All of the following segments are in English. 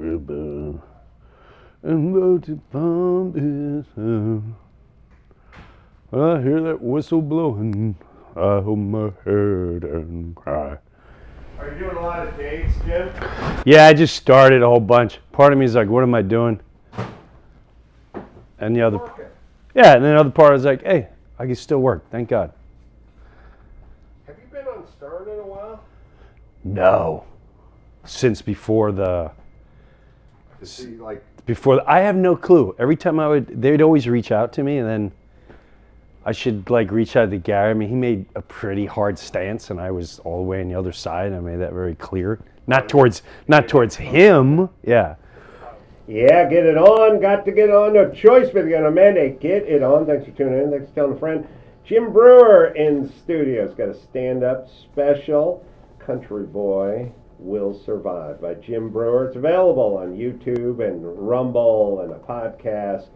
river and wrote upon this earth. When I hear that whistle blowing, I hold my head and cry. Are you doing a lot of dates, Jim? Yeah, I just started a whole bunch. Part of me is like, what am I doing? And the other, and the other part is like, hey, I can still work. Thank God. Have you been on Stern in a while? No, since before I have no clue. Every time they'd always reach out to me, and then I should like reach out to Gary. I mean, he made a pretty hard stance, and I was all the way on the other side. I made that very clear. Not towards him. Yeah. Yeah, get it on. Got to get on. No choice but to get on. Mandate. Get it on. Thanks for tuning in. Thanks for telling a friend. Jim Breuer in studio. He's got a stand-up special, Country Boy Will Survive, by Jim Breuer. It's available on YouTube and Rumble and a podcast.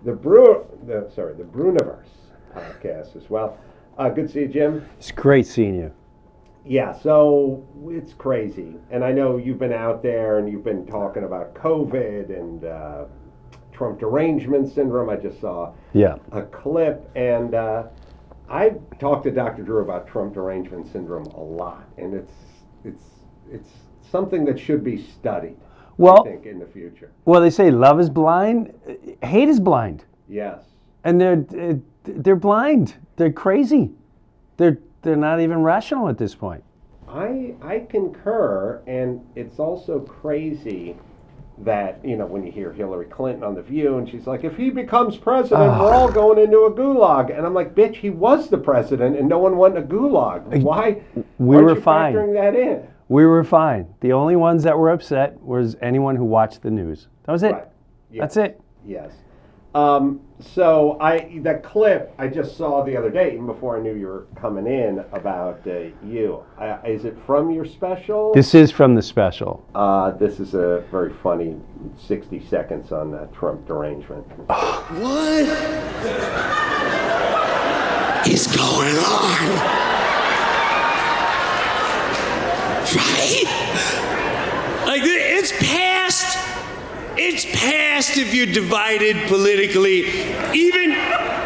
The Bruniverse podcast as well. Good to see you, Jim. It's great seeing you. Yeah, so it's crazy. And I know you've been out there and you've been talking about COVID and Trump derangement syndrome. I just saw a clip. And I talked to Dr. Drew about Trump derangement syndrome a lot. And it's something that should be studied, I think, in the future. Well, they say love is blind. Hate is blind. Yes. And they're blind. They're crazy. They're not even rational at this point. I concur, and it's also crazy that, when you hear Hillary Clinton on The View, and she's like, if he becomes president, we're all going into a gulag. And I'm like, bitch, he was the president, and no one went in a gulag. Why aren't you factoring that in? We were fine. The only ones that were upset was anyone who watched the news. That was it. Right. Yes. That's it. Yes. So that clip I just saw the other day, even before I knew you were coming in, about you. Is it from your special? This is from the special. This is a very funny 60 seconds on Trump derangement. What is going on? Right? Like, it's past. It's past if you're divided politically. Even,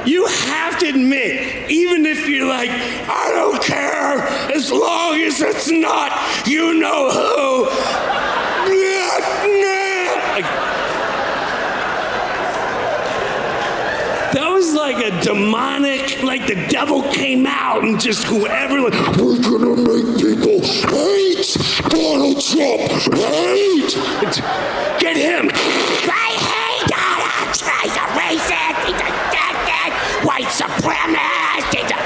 you have to admit, even if you're like, I don't care as long as it's not you know who. That was like a demonic, like the devil came out and just whoever, like, we're gonna make people hate Donald Trump, get him. I hate Donald Trump. He's a racist, he's a dead, white supremacist, he's an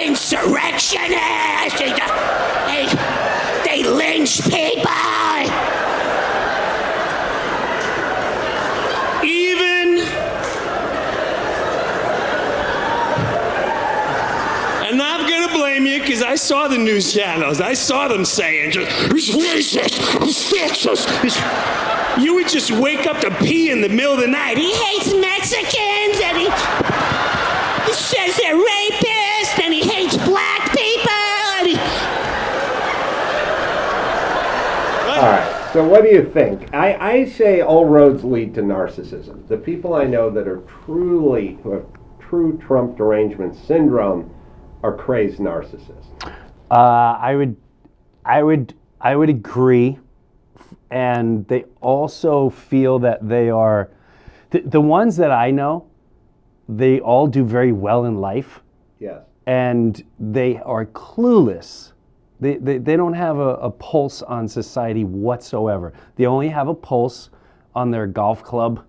insurrectionist, they lynch people. And I'm gonna blame you because I saw the news channels. I saw them saying, he's racist, he's sexist. You would just wake up to pee in the middle of the night. He hates Mexicans, and he says they're rapists, and he hates black people. All right, so what do you think? I say all roads lead to narcissism. The people I know that are who have true Trump derangement syndrome are crazed narcissists. I would agree, and they also feel that they are the ones that I know. They all do very well in life. Yes. And they are clueless. They don't have a pulse on society whatsoever. They only have a pulse on their golf club.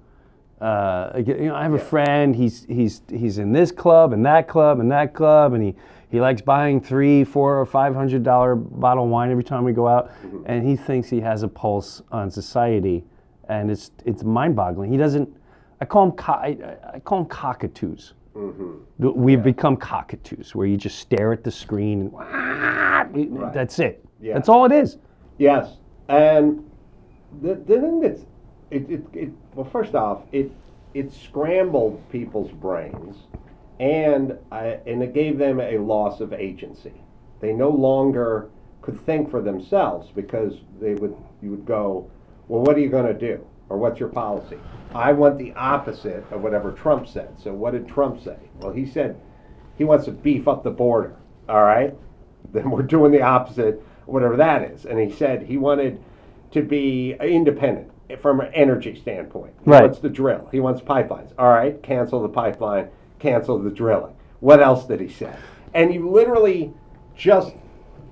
I have a friend. He's in this club and that club and that club, and he likes buying $300, $400, or $500 bottle of wine every time we go out, and he thinks he has a pulse on society, and it's mind-boggling. He doesn't. I call him cockatoos. Mm-hmm. We've become cockatoos, where you just stare at the screen and right. That's it. Yeah. That's all it is. Yes, and the thing that's well, first off, it scrambled people's brains, and it gave them a loss of agency. They no longer could think for themselves because you would go, Well, what are you going to do? Or what's your policy? I want the opposite of whatever Trump said. So what did Trump say? Well, he said he wants to beef up the border. All right? Then we're doing the opposite of whatever that is. And he said he wanted to be independent from an energy standpoint. He Right. wants to drill. He wants pipelines. All right? Cancel the pipeline. Cancel the drilling. What else did he say? And you literally just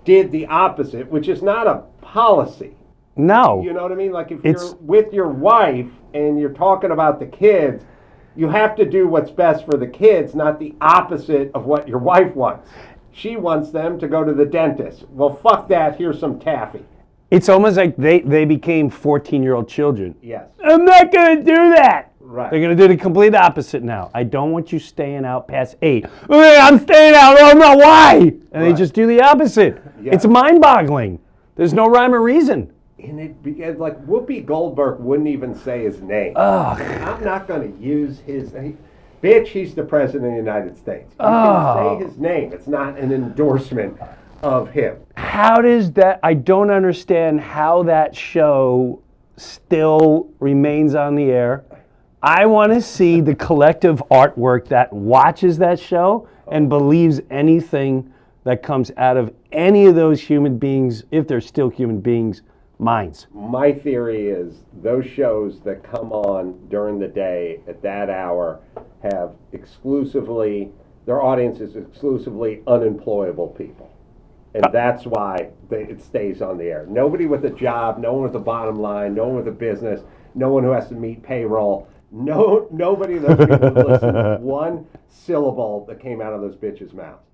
did the opposite, which is not a policy. No. You know what I mean? Like if It's- you're with your wife and you're talking about the kids, you have to do what's best for the kids, not the opposite of what your wife wants. She wants them to go to the dentist. Well, fuck that. Here's some taffy. It's almost like they became 14-year-old children. Yes. I'm not going to do that. Right. They're going to do the complete opposite now. I don't want you staying out past 8. I'm staying out. Oh, no, why? And they Right. just do the opposite. Yeah. It's mind-boggling. There's no rhyme or reason. And it because like Whoopi Goldberg wouldn't even say his name. Ugh. I'm not going to use his name. Bitch, he's the president of the United States. You Oh. can say his name. It's not an endorsement of him. How does that? I don't understand how that show still remains on the air. I want to see the collective artwork that watches that show and believes anything that comes out of any of those human beings, if they're still human beings, minds. My theory is those shows that come on during the day at that hour have exclusively, their audience is exclusively unemployable people. And that's why it stays on the air. Nobody with a job, no one with a bottom line, no one with a business, no one who has to meet payroll. Nobody of those people would listen to one syllable that came out of those bitches' mouths.